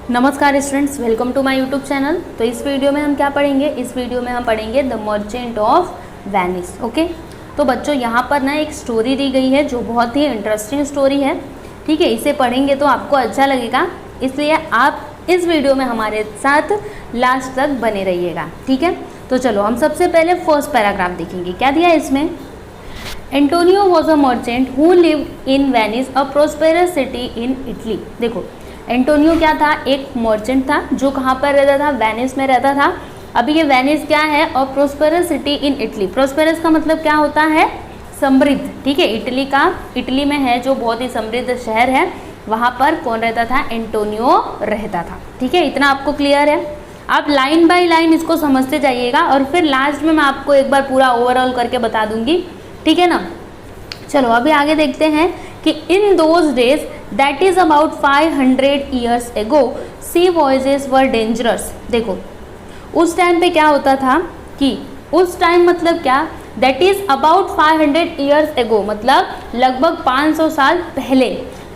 नमस्कार students, welcome to my YouTube channel. तो इस वीडियो में हम क्या पढ़ेंगे? इस वीडियो में हम पढ़ेंगे the merchant of Venice. Okay, तो बच्चों यहाँ पर ना एक स्टोरी दी गई है जो बहुत ही इंटरेस्टिंग स्टोरी है। ठीक है, इसे पढ़ेंगे तो आपको अच्छा लगेगा, इसलिए आप इस वीडियो में हमारे साथ लास्ट तक बने रहिएगा। ठीक है, तो चलो हम सबसे पहले फर्स्ट पैराग्राफ देखेंगे। क्या दिया है इसमें? Antonio was a merchant who lived in Venice, a prosperous city in Italy. देखो, एंटोनियो क्या था? एक मर्चेंट था जो कहाँ पर रहता था? वेनिस में रहता था। अभी ये वेनिस क्या है? और prosperous city in Italy. Prosperous का मतलब क्या होता है? समृद्ध। ठीक है, इटली में है जो बहुत ही समृद्ध शहर है, वहाँ पर कौन रहता था? एंटोनियो रहता था। ठीक है, इतना आपको क्लियर है? आप लाइन बाय लाइन इसको समझते जाइएगा और फिर लास्ट में मैं आपको एक बार पूरा ओवरऑल करके बता दूंगी। ठीक है ना? चलो अभी आगे देखते हैं कि in those days, that is about 500 years ago, sea voyages were dangerous. देखो, उस टाइम पे क्या होता था कि उस टाइम मतलब क्या? दैट इज अबाउट 500 ईयर्स एगो, मतलब लगभग 500 साल पहले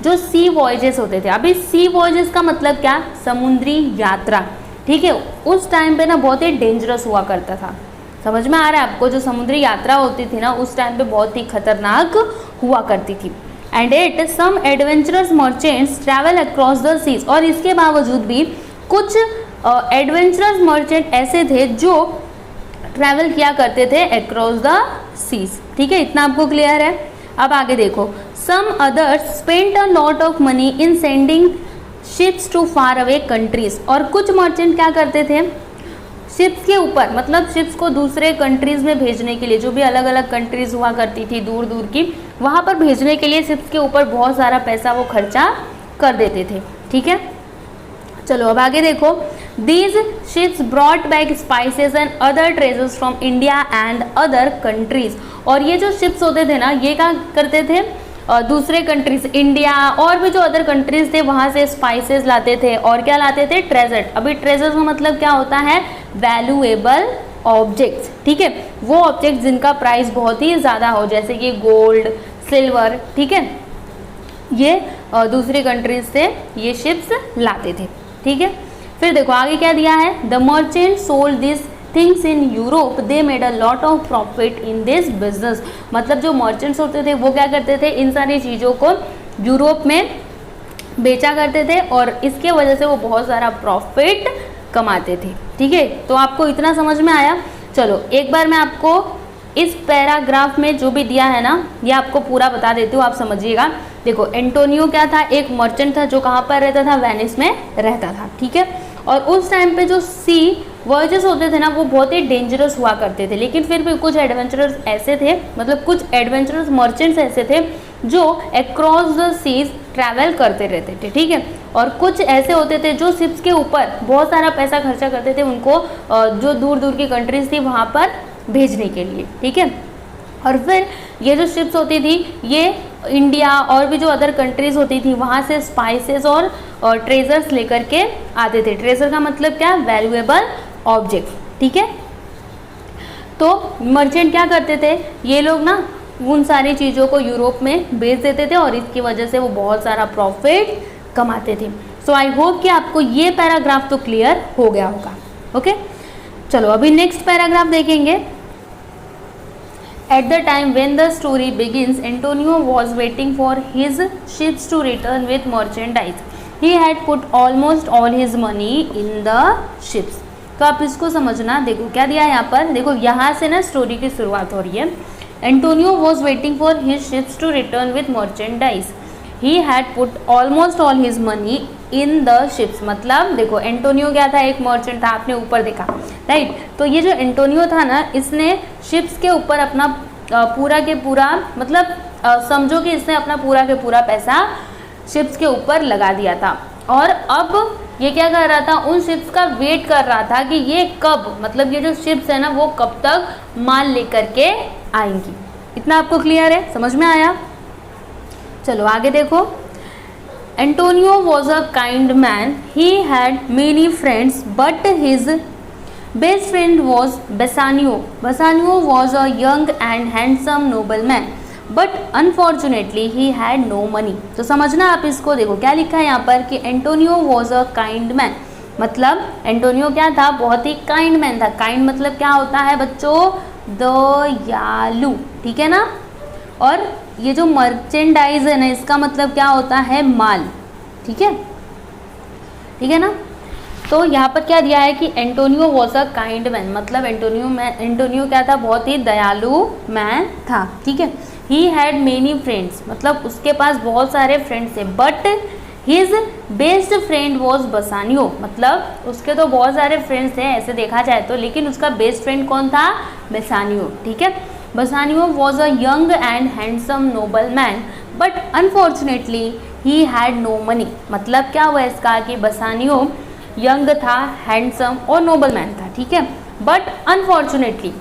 जो सी वॉयजेस होते थे। अभी सी वॉयजेस का मतलब क्या? समुद्री यात्रा। ठीक है, उस टाइम पे ना बहुत ही डेंजरस हुआ करता था। समझ में आ रहा है आपको? जो समुद्री यात्रा होती थी ना उस टाइम पे बहुत ही खतरनाक हुआ करती थी। And at some adventurous merchants travel across the seas, और इसके बावजूद भी कुछ एडवेंचरस मर्चेंट ऐसे थे जो ट्रैवल किया करते थे अक्रॉस द सीज। ठीक है, इतना आपको क्लियर है? अब आगे देखो, some others spent a lot of money in sending ships to far away countries. और कुछ मर्चेंट क्या करते थे? शिप्स के ऊपर, मतलब शिप्स को दूसरे कंट्रीज़ में भेजने के लिए, जो भी अलग अलग कंट्रीज़ हुआ करती थी दूर दूर की, वहाँ पर भेजने के लिए शिप्स के ऊपर बहुत सारा पैसा वो खर्चा कर देते थे। ठीक है, चलो अब आगे देखो, these ships brought back spices and other treasures from India and other countries. और ये जो शिप्स होते थे ना, ये क्या करते थे? दूसरे कंट्रीज, इंडिया और भी जो अदर कंट्रीज थे वहाँ से स्पाइसेस लाते थे। और क्या लाते थे? ट्रेजर। अभी ट्रेजर का मतलब क्या होता है? Valuable objects. ठीक है, वो ऑब्जेक्ट्स जिनका प्राइस बहुत ही ज़्यादा हो, जैसे कि गोल्ड, सिल्वर। ठीक है, ये दूसरी कंट्रीज से ये शिप्स लाते थे। ठीक है, फिर देखो आगे क्या दिया है? The merchant sold this things in Europe, they made a lot of profit in this business. मतलब जो मर्चेंट्स होते थे वो क्या करते थे? इन सारी चीज़ों को यूरोप में बेचा करते थे और इसके वजह से वो बहुत सारा प्रॉफिट कमाते थे। ठीक है, तो आपको इतना समझ में आया? चलो एक बार मैं आपको इस पैराग्राफ में जो भी दिया है ना, ये आपको पूरा बता देती हूँ, आप समझिएगा। देखो, एंटोनियो क्या था? एक मर्चेंट था जो कहाँ पर रहता था? वेनिस में रहता था। ठीक है, और उस टाइम पे जो सी वॉयजेस होते थे ना वो बहुत ही डेंजरस हुआ करते थे, लेकिन फिर भी कुछ एडवेंचरर्स ऐसे थे, मतलब कुछ एडवेंचरस मर्चेंट्स ऐसे थे जो अक्रॉस द सीज ट्रैवल करते रहते थे। ठीक है, और कुछ ऐसे होते थे जो शिप्स के ऊपर बहुत सारा पैसा खर्चा करते थे उनको जो दूर दूर की कंट्रीज थी वहाँ पर भेजने के लिए। ठीक है, और फिर ये जो शिप्स होती थी ये इंडिया और भी जो अदर कंट्रीज होती थी वहाँ से स्पाइसेस और ट्रेजर्स लेकर के आते थे। ट्रेजर का मतलब क्या? Valuable object. ठीक है, तो मर्चेंट क्या करते थे? ये लोग ना उन सारी चीज़ों को यूरोप में बेच देते थे और इसकी वजह से वो बहुत सारा प्रॉफिट कमाते थे। सो आई होप कि आपको ये पैराग्राफ तो क्लियर हो गया होगा। ओके, चलो अभी नेक्स्ट पैराग्राफ देखेंगे। At the time when the story begins, Antonio was waiting for his ships to return with merchandise. He had put almost all his money in the ships. तो आप इसको समझना। देखो क्या दिया है यहाँ पर? देखो यहाँ से ना स्टोरी की शुरुआत हो रही है। Antonio was waiting for his ships to return with merchandise. He had put almost all his money in the ships. मतलब देखो, एंटोनियो क्या था? एक मर्चेंट था, आपने ऊपर देखा, राइट? तो ये जो एंटोनियो था ना, इसने शिप्स के ऊपर अपना पूरा के पूरा, मतलब समझो कि इसने अपना पूरा के पूरा पैसा शिप्स के ऊपर लगा दिया था। और अब ये क्या कर रहा था? उन शिप्स का वेट कर रहा था कि ये कब, मतलब ये जो शिप्स है ना वो कब तक माल लेकर के आएंगी। इतना आपको क्लियर है? समझ में आया? चलो आगे देखो। Antonio was a kind man, he had many friends, but his best friend was Bassanio. Bassanio was a young and handsome noble man. But unfortunately he had no money. तो समझना आप इसको, देखो क्या लिखा है यहाँ पर कि Antonio was a kind man, मतलब एंटोनियो क्या था, बहुत ही काइंड मैन था। काइंड मतलब क्या होता है बच्चों, दयालु, ठीक है ना। और ये जो मर्चेंडाइज है ना, इसका मतलब क्या होता है, माल, ठीक है, ठीक है ना। तो यहाँ पर क्या दिया है कि Antonio was a kind man, मतलब एंटोनियो क्या था, बहुत ही दयालु मैन था, ठीक है। ही हैड मेनी फ्रेंड्स, मतलब उसके पास बहुत सारे फ्रेंड्स थे, but his best friend was Bassanio, मतलब उसके तो बहुत सारे फ्रेंड्स थे ऐसे देखा जाए तो, लेकिन उसका बेस्ट फ्रेंड कौन था, बेसानियो, ठीक है। Bassanio was a young and handsome noble man, but unfortunately he had no money, मतलब क्या हुआ इसका कि बसानियो यंग था, हैंडसम और नोबल मैन था, ठीक है। बट अनफॉर्चुनेटली,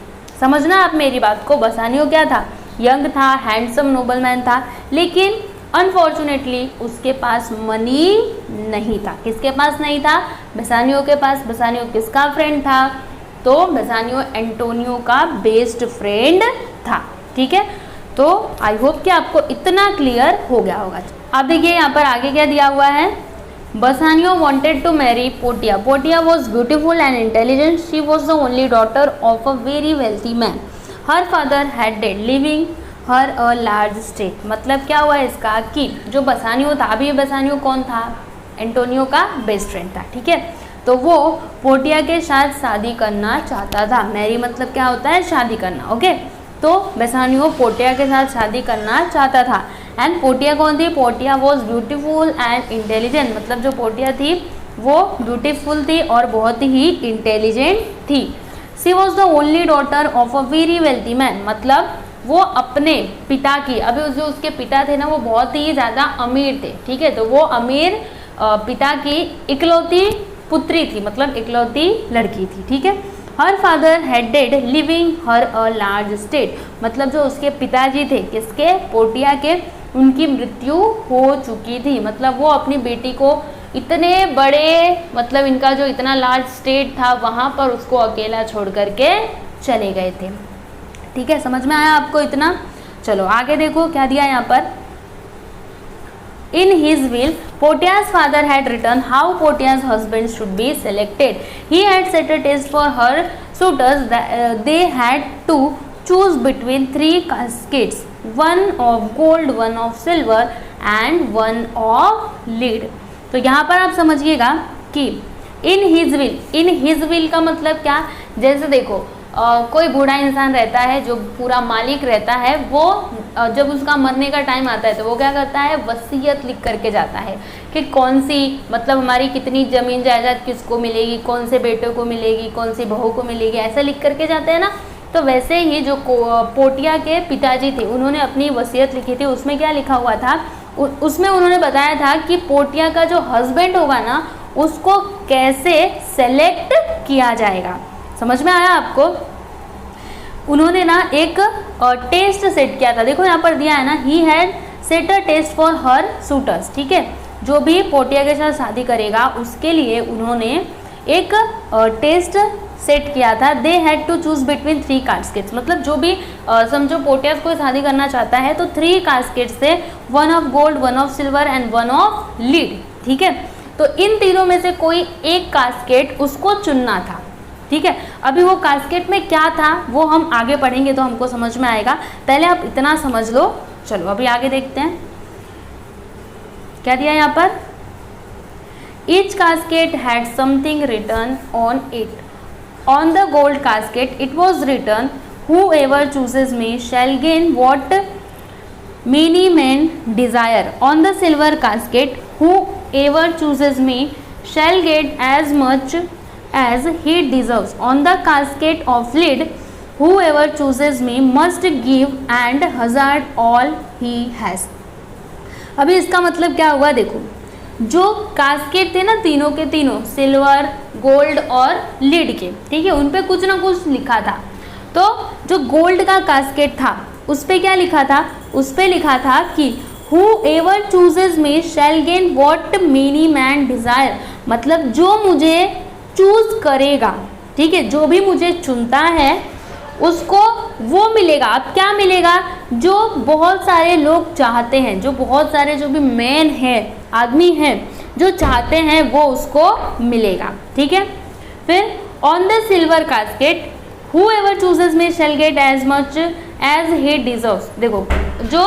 समझना आप मेरी बात को, बसानियो क्या था, यंग था, हैंडसम नोबल मैन था, लेकिन अनफॉर्चुनेटली उसके पास मनी नहीं था। किसके पास नहीं था, बेसानियो के पास। बेसानियो किसका फ्रेंड था, तो बेसानियो एंटोनियो का बेस्ट फ्रेंड था, ठीक है। तो आई होप कि आपको इतना क्लियर हो गया होगा। अब देखिए यहाँ पर आगे क्या दिया हुआ है, बसानियो wanted to marry Portia. Portia was beautiful and intelligent. She was the only daughter of a very wealthy man. Her father had died, leaving her a large estate. मतलब क्या हुआ इसका कि जो बसानियो था, अभी बसानियो कौन था, एंटोनियो का बेस्ट फ्रेंड था, ठीक है। तो वो पोर्टिया के साथ शादी करना चाहता था। मैरी मतलब क्या होता है, शादी करना, ओके। तो बेसानियो पोर्टिया के साथ शादी करना चाहता था। एंड पोर्टिया कौन थी, Portia was beautiful and intelligent, मतलब जो पोर्टिया थी वो ब्यूटीफुल थी और बहुत ही इंटेलिजेंट थी। She was the only daughter of a very wealthy man, मतलब वो अपने पिता की, अभी जो उसके पिता थे ना वो बहुत ही ज़्यादा अमीर थे, ठीक है। तो वो अमीर पिता की इकलौती पुत्री थी, मतलब इकलौती लड़की थी, ठीक है। Her father had dead living her a large state, मतलब जो उसके पिताजी थे, किसके, पोर्टिया के, उनकी मृत्यु हो चुकी थी। मतलब वो अपनी बेटी को इतने बड़े, मतलब इनका जो इतना लार्ज स्टेट था वहाँ पर उसको अकेला छोड़ करके चले गए थे, ठीक है। समझ में आया आपको इतना। चलो आगे देखो क्या दिया यहाँ पर। In his will, Portia's father had written how Portia's husband should be selected. He had set a test for her suitors that they had to choose between 3 caskets, one of gold, one of silver and one of lead. तो यहाँ पर आप समझिएगा कि in his will का मतलब क्या, जैसे देखो कोई बूढ़ा इंसान रहता है जो पूरा मालिक रहता है, वो जब उसका मरने का टाइम आता है तो वो क्या करता है, वसीयत लिख करके जाता है कि कौन सी, मतलब हमारी कितनी ज़मीन जायदाद किसको मिलेगी, कौन से बेटे को मिलेगी, कौन सी बहू को मिलेगी, ऐसा लिख करके जाते हैं ना। तो वैसे ही जो पोर्टिया के पिताजी थे उन्होंने अपनी वसीयत लिखी थी, उसमें क्या लिखा हुआ था, उसमें उन्होंने बताया था कि पोर्टिया का जो हस्बैंड होगा ना उसको कैसे सेलेक्ट किया जाएगा। समझ में आया आपको। उन्होंने ना एक टेस्ट सेट किया था, देखो यहाँ पर दिया है ना, he had set a test for her suitors, ठीक है। जो भी पोर्टिया के साथ शादी करेगा उसके लिए उन्होंने एक टेस्ट सेट किया था। They had to choose between 3 caskets, मतलब जो भी समझो पोर्टिया को शादी करना चाहता है तो 3 कास्केट्स से, one of gold, one of silver and one of lead, ठीक है। तो इन तीनों में से कोई एक कास्केट उसको चुनना था, ठीक है। अभी वो कास्केट में क्या था वो हम आगे पढ़ेंगे तो हमको समझ में आएगा, पहले आप इतना समझ लो। चलो अभी आगे देखते हैं क्या दिया यहाँ पर। Each casket had something written on it. On the gold casket it was written whoever chooses me shall gain what many men desire. On the silver casket, whoever chooses me shall get as much as he deserves. On the casket of lead, whoever chooses me must give and hazard all he has. अभी इसका मतलब क्या हुआ देखो, जो casket थे ना तीनों के तीनों, सिल्वर, गोल्ड और लीड के, ठीक है, उन पे कुछ ना कुछ लिखा था। तो जो गोल्ड का कास्केट था उस पे क्या लिखा था, उस पे लिखा था कि whoever chooses me shall gain what many man desire, मतलब जो मुझे चूज करेगा, ठीक है, जो भी मुझे चुनता है उसको वो मिलेगा। अब क्या मिलेगा, जो बहुत सारे लोग चाहते हैं, जो बहुत सारे जो भी मैन है, आदमी हैं जो चाहते हैं, वो उसको मिलेगा। ठीक है, फिर on the silver casket whoever chooses me shall get as much as he deserves। देखो जो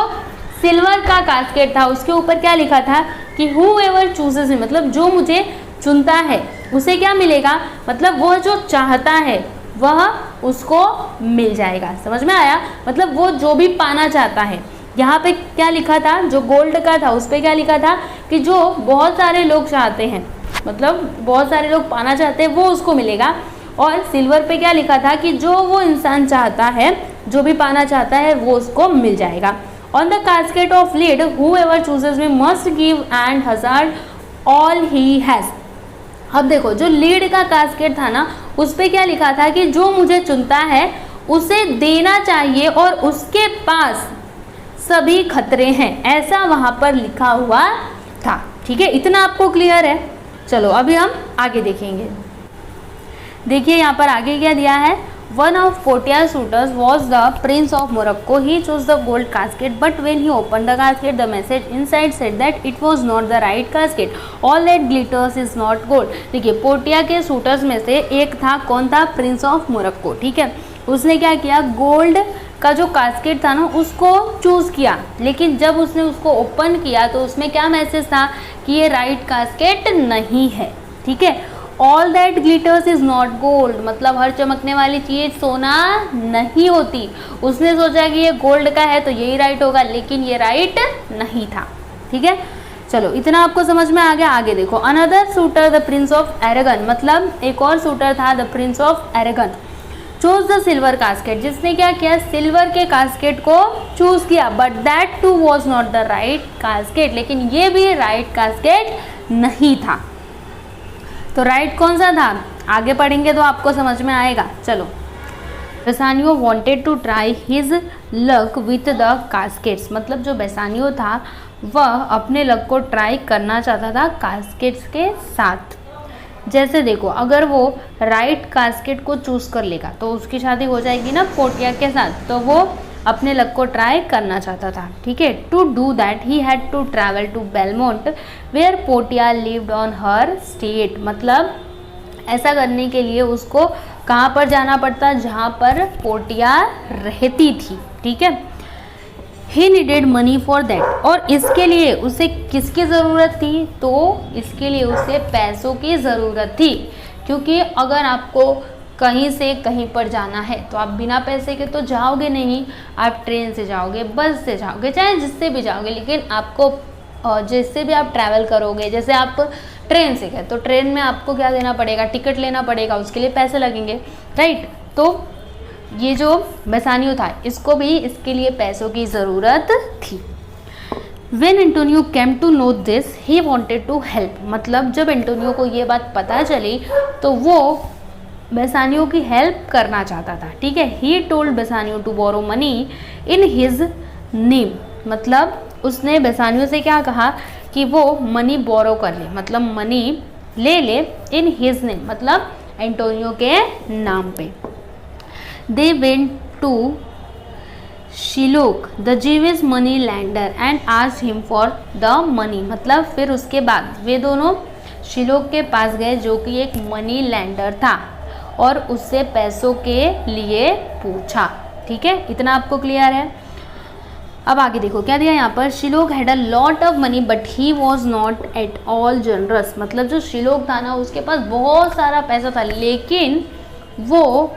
सिल्वर का कास्केट था उसके ऊपर क्या लिखा था कि whoever chooses me, मतलब जो मुझे चुनता है उसे क्या मिलेगा, मतलब वो जो चाहता है वह उसको मिल जाएगा। समझ में आया, मतलब वो जो भी पाना चाहता है। यहाँ पे क्या लिखा था, जो गोल्ड का था उस पर क्या लिखा था कि जो बहुत सारे लोग चाहते हैं, मतलब बहुत सारे लोग पाना चाहते हैं वो उसको मिलेगा। और सिल्वर पे क्या लिखा था कि जो वो इंसान चाहता है, जो भी पाना चाहता है वो उसको मिल जाएगा। On the casket of lead whoever chooses me must give and hazard all he has। अब देखो जो लीड का कास्केट था ना उस पे क्या लिखा था कि जो मुझे चुनता है उसे देना चाहिए और उसके पास सभी खतरे हैं, ऐसा वहां पर लिखा हुआ था। ठीक है, इतना आपको क्लियर है। चलो अभी हम आगे देखेंगे। देखिए यहाँ पर आगे क्या दिया है, one of Portia suitors was the prince of Morocco. He choose the gold casket but when he open the casket the message inside said that it was not the right casket, all that glitters is not gold. देखिए Portia के suitors में से एक था, कौन था, Prince of Morocco. ठीक है, उसने क्या किया, गोल्ड का जो कास्केट था ना उसको चूज़ किया, लेकिन जब उसने उसको ओपन किया तो उसमें क्या मैसेज था कि ये राइट कास्केट नहीं है। ठीक है, all that glitters is not gold, मतलब हर चमकने वाली चीज़ सोना नहीं होती। उसने सोचा कि ये गोल्ड का है तो यही राइट होगा, लेकिन ये राइट नहीं था। ठीक है, चलो इतना आपको समझ में आ गया। आगे देखो, another suitor the prince of Arragon, मतलब एक और सूटर था the prince of Arragon, choose the silver casket, जिसने क्या किया, सिल्वर के कास्केट को चूज किया, but that too was not the right casket, लेकिन ये भी राइट कास्केट नहीं था। तो राइट कौन सा था, आगे पढ़ेंगे तो आपको समझ में आएगा। चलो, Bassanio wanted to try his luck with the caskets, मतलब जो बेसानियो था वह अपने लक को ट्राई करना चाहता था कास्केट्स के साथ। जैसे देखो, अगर वो राइट कास्केट को चूज़ कर लेगा तो उसकी शादी हो जाएगी ना पोर्टिया के साथ, तो वो अपने लक को ट्राई करना चाहता था। ठीक है, to do that he had to travel to Belmont where Portia lived on her state, मतलब ऐसा करने के लिए उसको कहाँ पर जाना पड़ता, जहाँ पर पोर्टिया रहती थी। ठीक है, he needed money for that, और इसके लिए उसे किसकी ज़रूरत थी, तो इसके लिए उसे पैसों की ज़रूरत थी। क्योंकि अगर आपको कहीं से कहीं पर जाना है तो आप बिना पैसे के तो जाओगे नहीं, आप ट्रेन से जाओगे, बस से जाओगे, चाहे जिससे भी जाओगे, लेकिन आपको जिससे भी आप ट्रैवल करोगे, जैसे आप ट्रेन से गए तो ट्रेन में आपको क्या देना पड़ेगा, टिकट लेना पड़ेगा, उसके लिए पैसे लगेंगे, राइट। तो ये जो बेसानियो था इसको भी इसके लिए पैसों की ज़रूरत थी। When Antonio came to know this he wanted to help, मतलब जब एंटोनियो को ये बात पता चली तो वो बेसानियो की हेल्प करना चाहता था। ठीक है, he told Bassanio to borrow money in his name, मतलब उसने बेसानियो से क्या कहा कि वो मनी बोरो कर ले, मतलब मनी ले ले, इन हिज नेम, मतलब एंटोनियो के नाम पे। They went to Shylock the Jewish money lender and asked him for the money, मतलब फिर उसके बाद वे दोनों शिलोक के पास गए जो कि एक मनी लैंडर था और उससे पैसों के लिए पूछा। ठीक है, इतना आपको क्लियर है। अब आगे देखो क्या दिया यहाँ पर, Shylock had a lot of money but he was not at all generous, मतलब जो शिलोक था ना उसके पास बहुत सारा पैसा था लेकिन वो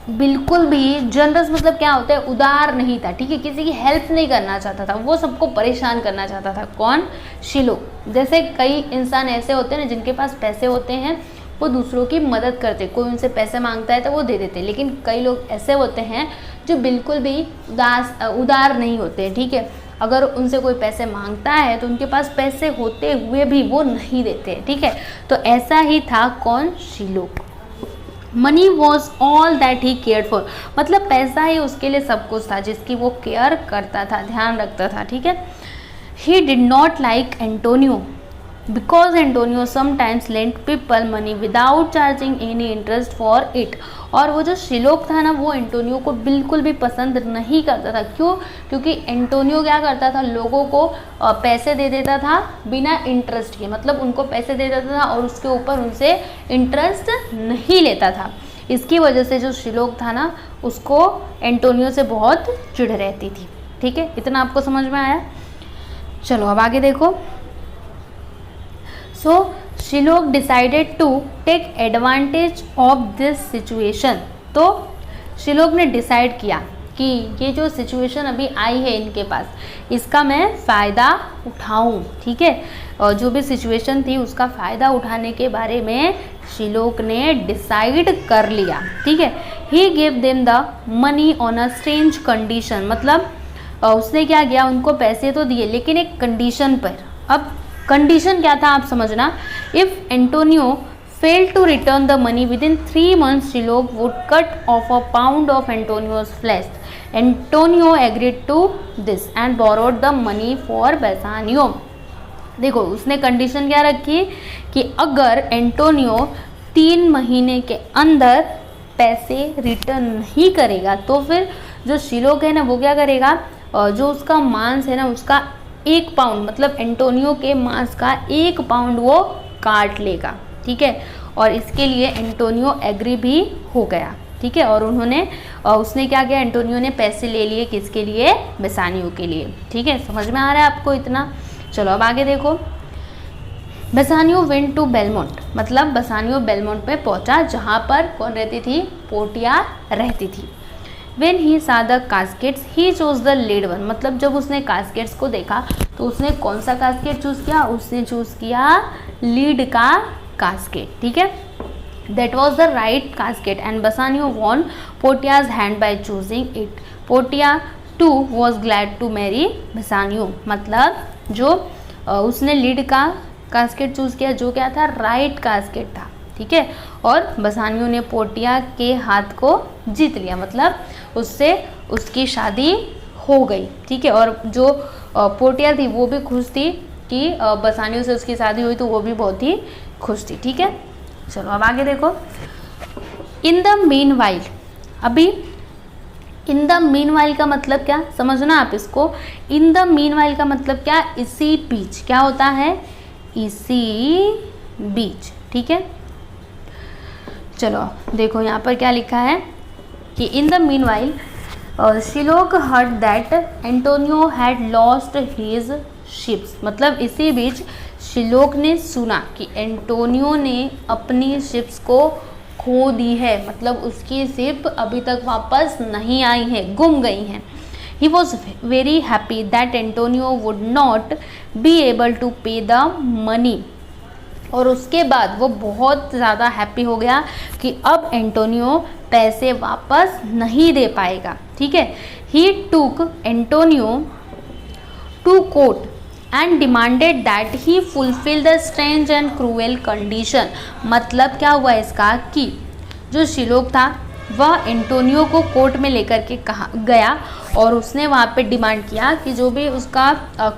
बिल्कुल भी जनरस, मतलब क्या होता है, उदार नहीं था। ठीक है, किसी की हेल्प नहीं करना चाहता था, वो सबको परेशान करना चाहता था। कौन, शिलोक। जैसे कई इंसान ऐसे होते हैं ना जिनके पास पैसे होते हैं, वो दूसरों की मदद करते, कोई उनसे पैसे मांगता है तो वो दे देते, लेकिन कई लोग ऐसे होते हैं जो बिल्कुल भी उदार नहीं होते। ठीक है, अगर उनसे कोई पैसे मांगता है तो उनके पास पैसे होते हुए भी वो नहीं देते। ठीक है, तो ऐसा ही था कौन, Shylock. Money was all that he care for, मतलब पैसा ही उसके लिए सब कुछ था जिसकी वो केयर करता था, ध्यान रखता था। ठीक है, he did not like Antonio because Antonio sometimes lent people money without charging any interest for it. और वो जो शिलोक था ना, वो एंटोनियो को बिल्कुल भी पसंद नहीं करता था। क्यों? क्योंकि एंटोनियो क्या करता था, लोगों को पैसे दे देता था बिना इंटरेस्ट के, मतलब उनको पैसे दे देता था और उसके ऊपर उनसे इंटरेस्ट नहीं लेता था। इसकी वजह से जो शिलोक था ना, उसको एंटोनियो से बहुत चिढ़ रहती थी। ठीक है, इतना आपको समझ में आया? चलो अब आगे देखो। So Shylock decided to take advantage of this situation. तो शिलोक ने डिसाइड किया कि ये जो सिचुएशन अभी आई है इनके पास, इसका मैं फ़ायदा उठाऊं। ठीक है, और जो भी सिचुएशन थी उसका फ़ायदा उठाने के बारे में शिलोक ने डिसाइड कर लिया। ठीक है, he give them the money on a strange condition. मतलब उसने क्या किया, उनको पैसे तो दिए लेकिन एक कंडीशन पर। अब कंडीशन क्या था आप समझना। If Antonio failed to return the money within 3 months, Shylock would cut off a pound of Antonio's flesh. Antonio agreed to this and borrowed the money for Bassanio. देखो उसने कंडीशन क्या रखी कि अगर एंटोनियो 3 महीने के अंदर पैसे रिटर्न नहीं करेगा तो फिर जो शिलोक है ना, वो क्या करेगा, जो उसका मांस है ना, उसका 1 पाउंड, मतलब एंटोनियो के मांस का 1 पाउंड वो काट लेगा। ठीक है, और इसके लिए एंटोनियो एग्री भी हो गया। ठीक है, और उसने क्या किया, एंटोनियो ने पैसे ले लिए, किसके लिए, बेसानियो के लिए। ठीक है, समझ में आ रहा है आपको इतना? चलो अब आगे देखो। बेसानियो वेंट टू बेलमोंट, मतलब बेसानियो बेलमोंट पे पहुंचा, जहाँ पर कौन रहती थी, पोर्टिया रहती थी। When he saw the caskets, he chose the lead one, मतलब जब उसने कास्केट्स को देखा तो उसने कौन सा कास्केट चूज़ किया, उसने चूज़ किया लीड का कास्केट। ठीक है, that was the right casket and Bassanio won Portia's hand by choosing it. Portia too was glad to marry Bassanio, मतलब जो उसने लीड का कास्केट चूज़ किया, जो क्या था, राइट कास्केट था। ठीक है, और बसानियो ने पोर्टिया के हाथ को जीत लिया, मतलब उससे उसकी शादी हो गई। ठीक है, और जो पोर्टिया थी वो भी खुश थी कि बसानियो से उसकी शादी हुई, तो वो भी बहुत ही खुश थी। ठीक है, चलो अब आगे देखो। इन द मीन वाइल, अभी इन द मीन वाइल का मतलब क्या, समझना आप इसको। इन द मीन वाइल का मतलब क्या, इसी बीच, क्या होता है, इसी बीच। ठीक है, चलो देखो यहाँ पर क्या लिखा है कि in the meanwhile Shylock heard that Antonio had lost his ships, मतलब इसी बीच शिलोक ने सुना कि एंटोनियो ने अपनी शिप्स को खो दी है, मतलब उसकी शिप अभी तक वापस नहीं आई है, गुम गई हैं। He was very happy that Antonio would not be able to pay the money, और उसके बाद वो बहुत ज़्यादा हैप्पी हो गया कि अब एंटोनियो पैसे वापस नहीं दे पाएगा। ठीक है, he took Antonio to court and demanded that he fulfil the strange and cruel condition. मतलब क्या हुआ इसका कि जो शिलोक था वह एंटोनियो को कोर्ट में लेकर के गया और उसने वहाँ पे डिमांड किया कि जो भी उसका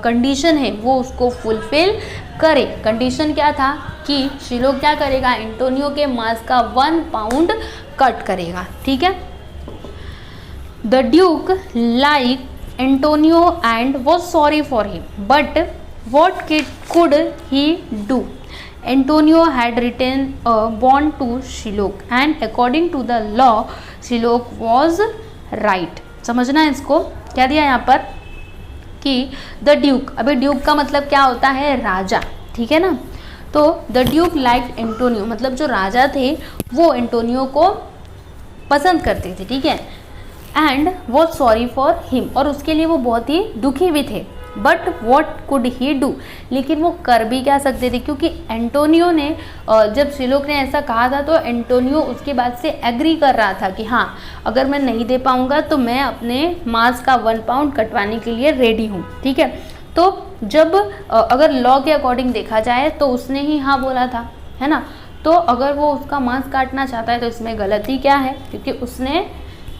कंडीशन है वो उसको फुलफिल करे। कंडीशन क्या था कि शिलोक क्या करेगा, एंटोनियो के मांस का 1 पाउंड कट करेगा। ठीक है, the Duke like Antonio and was sorry for him, but what could he do? Antonio had written a bond to Shylock and according to the law Shylock was right। समझना इसको, क्या दिया यहाँ पर कि द ड्यूक, अभी Duke का मतलब क्या होता है, राजा। ठीक है ना, तो द ड्यूक लाइक एंटोनियो, मतलब जो राजा थे वो एंटोनियो को पसंद करते थे। ठीक है, and was sorry for him, और उसके लिए वो बहुत ही दुखी भी थे। But what could he do, लेकिन वो कर भी क्या सकते थे, क्योंकि एंटोनियो ने जब शिलोक ने ऐसा कहा था तो एंटोनियो उसके बाद से एग्री कर रहा था कि हाँ अगर मैं नहीं दे पाऊँगा तो मैं अपने मांस का 1 पाउंड कटवाने के लिए रेडी हूँ। ठीक है, तो जब अगर लॉ के अकॉर्डिंग देखा जाए तो उसने ही हाँ बोला था, है ना, तो अगर वो उसका मांस काटना चाहता है तो इसमें गलती क्या है, क्योंकि उसने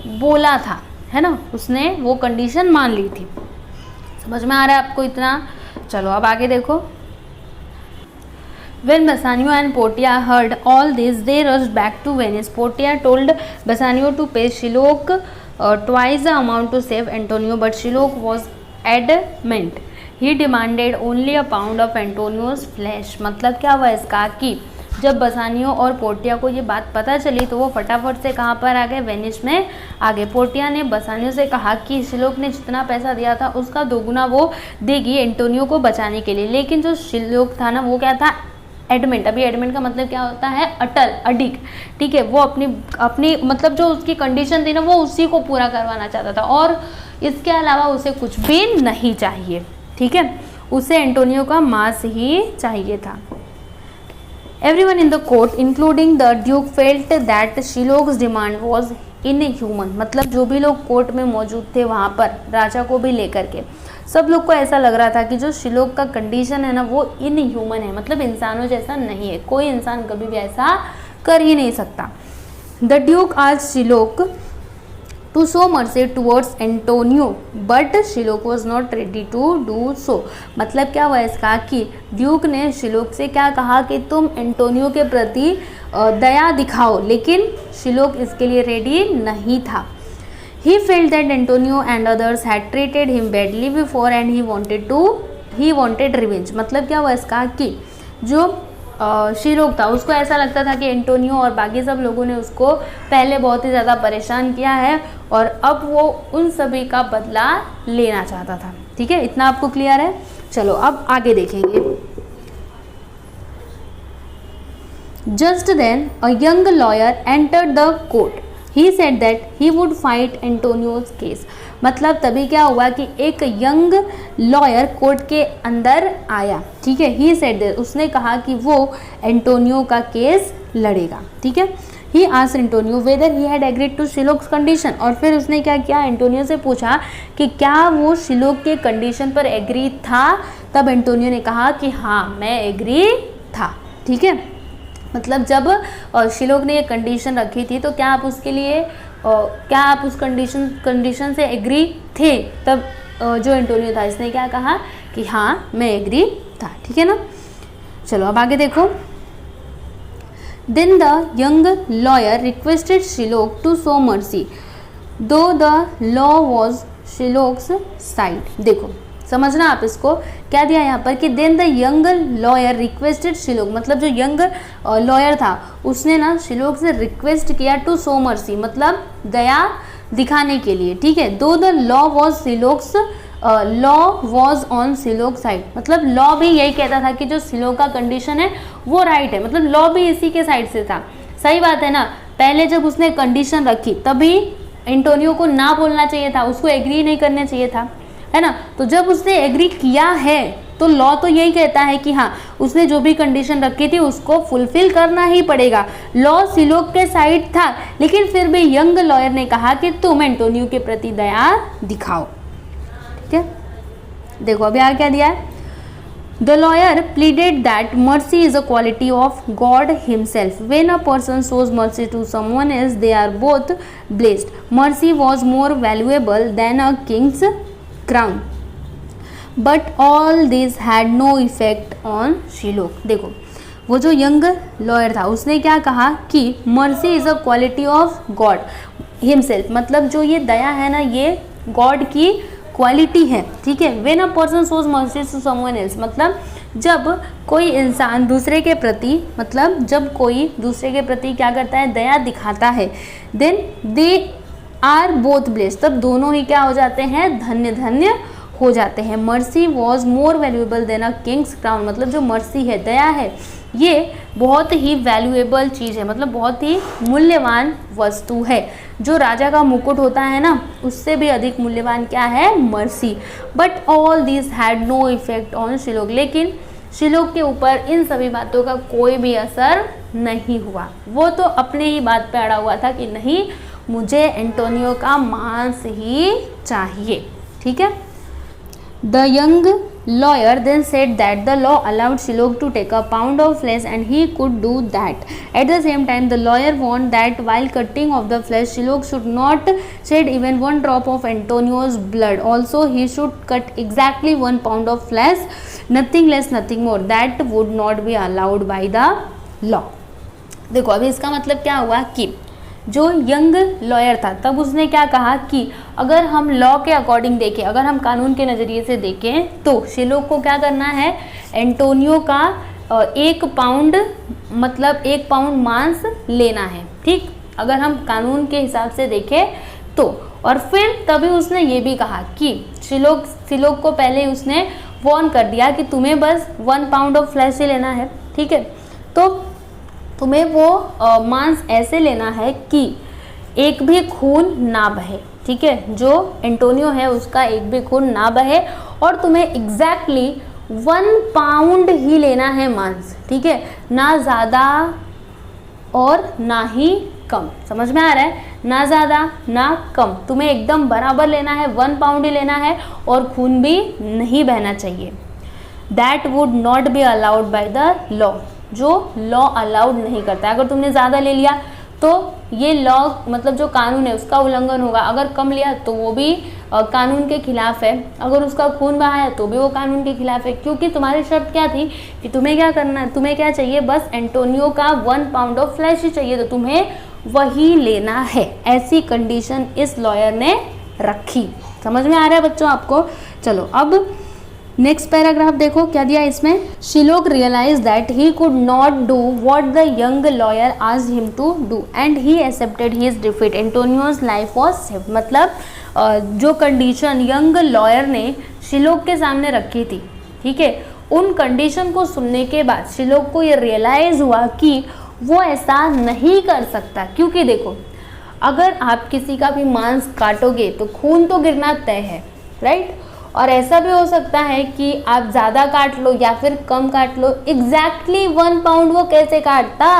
बोला था, है ना, उसने वो कंडीशन मान ली थी। समझ में आ रहा है आपको इतना? चलो अब आगे देखो। When Bassanio and Portia heard all this, they rushed back to Venice. Portia told Bassanio to pay Shylock twice the amount to save Antonio, but Shylock was adamant. He demanded only a pound of Antonio's flesh. मतलब क्या हुआ इसका कि जब बसानियो और Portia को ये बात पता चली तो वो फटाफट से कहाँ पर आ गए, वेनिस में आ गए। पोर्टिया ने बसानियो से कहा कि शिलोक ने जितना पैसा दिया था उसका दोगुना वो देगी एंटोनियो को बचाने के लिए, लेकिन जो शिलोक था ना वो क्या था, एडमेंट। अभी एडमेंट का मतलब क्या होता है, अटल, अडिग, ठीक है। वो अपनी मतलब जो उसकी कंडीशन थी ना वो उसी को पूरा करवाना चाहता था और इसके अलावा उसे कुछ भी नहीं चाहिए, ठीक है। उसे एंटोनियो का मांस ही चाहिए था। Everyone in the court, including the Duke, felt that Shylock's demand was inhuman। मतलब जो भी लोग कोर्ट में मौजूद थे वहाँ पर राजा को भी लेकर के सब लोग को ऐसा लग रहा था कि जो शिलोक का कंडीशन है ना वो इनह्यूमन है, मतलब इंसानों जैसा नहीं है। कोई इंसान कभी भी ऐसा कर ही नहीं सकता। The duke asked Shylock to show mercy towards Antonio, but Shylock was not ready to do so। मतलब क्या हुआ इसका कि ड्यूक ने शिलोक से क्या कहा कि तुम एंटोनियो के प्रति दया दिखाओ, लेकिन शिलोक इसके लिए रेडी नहीं था। He felt that Antonio and others had treated him badly before and he wanted revenge। मतलब क्या हुआ इसका कि जो शिलोक था उसको ऐसा लगता था कि एंटोनियो और बाकी सब लोगों ने उसको पहले बहुत ही ज़्यादा परेशान किया है और अब वो उन सभी का बदला लेना चाहता था, ठीक है। इतना आपको क्लियर है। चलो अब आगे देखेंगे। Just then a young lawyer entered the court. He said that he would fight Antonio's case. मतलब तभी क्या हुआ कि एक यंग लॉयर कोर्ट के अंदर आया, ठीक है। ही सेड दैट, उसने कहा कि वो एंटोनियो का केस लड़ेगा, ठीक है। He asked Antonio whether he had agreed to Shylock's condition. और फिर उसने क्या किया, एंटोनियो से पूछा कि क्या वो शिलोक के कंडीशन पर एग्री था। तब एंटोनियो ने कहा कि हाँ मैं एग्री था, ठीक है। मतलब जब शिलोक ने ये कंडीशन रखी थी तो क्या आप उसके लिए क्या आप उस कंडीशन से एग्री थे। तब जो एंटोनियो था इसने क्या कहा कि हाँ मैं एग्री था, ठीक है ना। चलो अब आगे देखो। Then the young lawyer requested Shylock to show mercy though the law was Shylock's side. देखो समझना आप इसको, क्या दिया यहाँ पर कि then the young lawyer requested Shylock. मतलब जो यंग लॉयर था उसने ना शिलोक से रिक्वेस्ट किया टू शो मर्सी, मतलब दया दिखाने के लिए, ठीक है। Though the law was on Shylock side. मतलब लॉ भी यही कहता था कि जो शिलोक का कंडीशन है वो राइट है, मतलब लॉ भी इसी के साइड से था। सही बात है ना। पहले जब उसने कंडीशन रखी तभी एंटोनियो को ना बोलना चाहिए था, उसको एग्री नहीं करना चाहिए था, है ना। तो जब उसने एग्री किया है तो लॉ तो यही कहता है कि हाँ उसने जो भी कंडीशन रखी थी उसको फुलफिल करना ही पड़ेगा। लॉ शिलोक के साइड था, लेकिन फिर भी यंग लॉयर ने कहा कि तुम एंटोनियो के प्रति दया दिखाओ, ठीक है। देखो अभी आगे क्या दिया है। The lawyer pleaded that mercy is a quality of God himself. When a person shows mercy to someone else they are both blessed. Mercy was more valuable than a king's crown, but all this had no effect on Shylock. देखो वो जो young lawyer था उसने क्या कहा कि mercy is a quality of God himself. मतलब जो ये दया है ना ये गॉड की क्वालिटी है, ठीक है। When a person shows mercy to someone else, मतलब जब कोई इंसान दूसरे के प्रति, मतलब जब कोई दूसरे के प्रति क्या करता है, दया दिखाता है, then they are both blessed, तब दोनों ही क्या हो जाते हैं, धन्य धन्य हो जाते हैं। Mercy was more valuable than a Kings crown. मतलब जो मर्सी है, दया है, ये बहुत ही वैल्यूएबल चीज़ है, मतलब बहुत ही मूल्यवान वस्तु है। जो राजा का मुकुट होता है ना उससे भी अधिक मूल्यवान क्या है, mercy. But all this had no effect on Shylock. लेकिन शिलोक के ऊपर इन सभी बातों का कोई भी असर नहीं हुआ। वो तो अपने ही बात पे अड़ा हुआ था कि नहीं मुझे एंटोनियो का मांस ही चाहिए, ठीक है। The young lawyer then said that the law allowed Shylock to take a pound of flesh and he could do that. At the same time, the lawyer warned that while cutting off the flesh, Shylock should not shed even one drop of Antonio's blood. Also, he should cut exactly 1 pound of flesh nothing less nothing more that would not be allowed by the law. देखो अभी इसका मतलब क्या हुआ कि जो young lawyer था तब उसने क्या कहा कि अगर हम लॉ के अकॉर्डिंग देखें, अगर हम कानून के नज़रिए से देखें तो शिलोक को क्या करना है, एंटोनियो का 1 पाउंड मतलब 1 पाउंड मांस लेना है, ठीक, अगर हम कानून के हिसाब से देखें तो। और फिर तभी उसने ये भी कहा कि शिलोक को पहले उसने वॉर्न कर दिया कि तुम्हें बस 1 पाउंड ऑफ फ्लैश ही लेना है, ठीक है, तो तुम्हें वो मांस ऐसे लेना है कि एक भी खून ना बहे, ठीक है, जो एंटोनियो है उसका एक भी खून ना बहे, और तुम्हें एग्जैक्टली 1 पाउंड ही लेना है मांस, ठीक है, ना ज़्यादा और ना ही कम। समझ में आ रहा है, ना ज़्यादा ना कम, तुम्हें एकदम बराबर लेना है, 1 पाउंड ही लेना है और खून भी नहीं बहना चाहिए। That would not be allowed by the law, जो लॉ अलाउड नहीं करता है। अगर तुमने ज़्यादा ले लिया तो ये लॉ मतलब जो कानून है उसका उल्लंघन होगा, अगर कम लिया तो वो भी कानून के खिलाफ है, अगर उसका खून बहाया तो भी वो कानून के खिलाफ है, क्योंकि तुम्हारी शर्त क्या थी कि तुम्हें क्या करना है, तुम्हें क्या चाहिए, बस एंटोनियो का 1 पाउंड ऑफ फ्लैश ही चाहिए, तो तुम्हें वही लेना है। ऐसी कंडीशन इस लॉयर ने रखी। समझ में आ रहा है बच्चों आपको? चलो अब नेक्स्ट पैराग्राफ देखो क्या दिया इसमें। Shylock realise that he could not do what the young lawyer asked him to do and he accepted his defeat. Antonio's life was saved. मतलब जो कंडीशन यंग लॉयर ने शिलोक के सामने रखी थी, ठीक है, उन कंडीशन को सुनने के बाद शिलोक को ये रियलाइज हुआ कि वो ऐसा नहीं कर सकता, क्योंकि देखो अगर आप किसी का भी मांस काटोगे तो खून तो गिरना तय है, राइट, और ऐसा भी हो सकता है कि आप ज़्यादा काट लो या फिर कम काट लो, एग्जैक्टली 1 पाउंड वो कैसे काटता,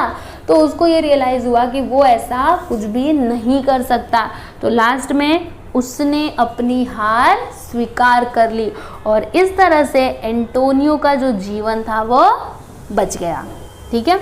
तो उसको ये रियलाइज़ हुआ कि वो ऐसा कुछ भी नहीं कर सकता। तो लास्ट में उसने अपनी हार स्वीकार कर ली और इस तरह से एंटोनियो का जो जीवन था वो बच गया। ठीक है,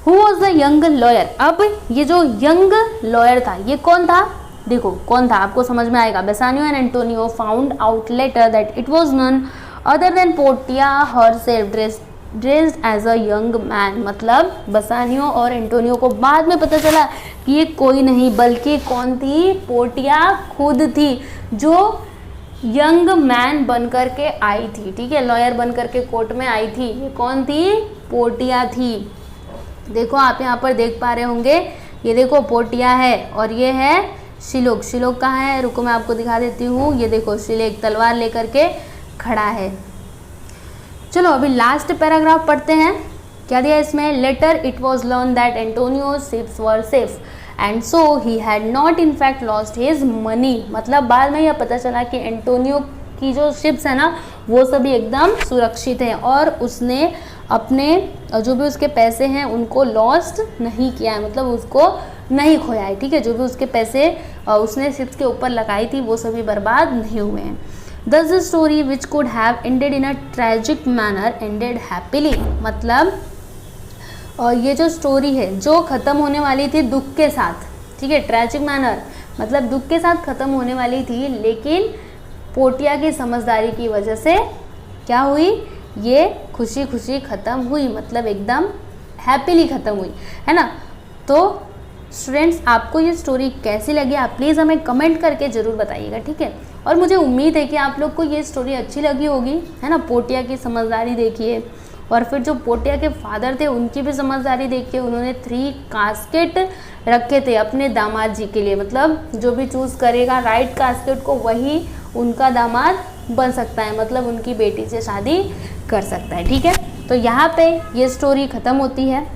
who was the young lawyer. अब ये जो यंग लॉयर था ये कौन था, देखो कौन था, आपको समझ में आएगा। Bassanio and Antonio found out later that it was none other than Portia herself dressed as a young man. मतलब बेसानियो और एंटोनियो को बाद में पता चला कि ये कोई नहीं बल्कि कौन थी, पोर्टिया खुद थी, जो यंग मैन बन कर के आई थी। ठीक है, लॉयर बन कर के कोर्ट में आई थी। ये कौन थी, पोर्टिया थी। देखो आप यहाँ पर देख पा रहे होंगे, ये देखो पोर्टिया है और ये है शिलोक। शिलोक कहाँ है, रुको मैं आपको दिखा देती हूँ। ये देखो शिलोक तलवार लेकर के खड़ा है। चलो अभी लास्ट पैराग्राफ पढ़ते हैं, क्या दिया इसमें। Later it was learn that Antonio ships were safe and so he had not in fact lost his money. मतलब बाद में यह पता चला कि एंटोनियो की जो शिप्स है ना वो सभी एकदम सुरक्षित हैं और उसने अपने जो भी उसके पैसे हैं उनको लॉस्ट नहीं किया है, मतलब उसको नहीं खोया है। ठीक है, जो भी उसके पैसे उसने शिप्स के ऊपर लगाई थी वो सभी बर्बाद नहीं हुए हैं। Thus the story which could have ended in a tragic manner ended happily। मतलब ये जो स्टोरी है जो ख़त्म होने वाली थी दुख के साथ, ठीक है, ट्रैजिक मैनर मतलब दुख के साथ ख़त्म होने वाली थी, लेकिन पोर्टिया की समझदारी की वजह से क्या हुई, ये खुशी खुशी ख़त्म हुई, मतलब एकदम हैप्पीली ख़त्म हुई, है ना। तो स्टूडेंट्स आपको ये स्टोरी कैसी लगी आप प्लीज़ हमें कमेंट करके ज़रूर बताइएगा, ठीक है। और मुझे उम्मीद है कि आप लोग को ये स्टोरी अच्छी लगी होगी, है ना। पोर्टिया की समझदारी देखिए और फिर जो पोर्टिया के फादर थे उनकी भी समझदारी देखिए। उन्होंने 3 कास्केट रखे थे अपने दामाद जी के लिए, मतलब जो भी चूज़ करेगा राइट कास्केट को वही उनका दामाद बन सकता है, मतलब उनकी बेटी से शादी कर सकता है। ठीक है, तो यहाँ पे ये स्टोरी ख़त्म होती है।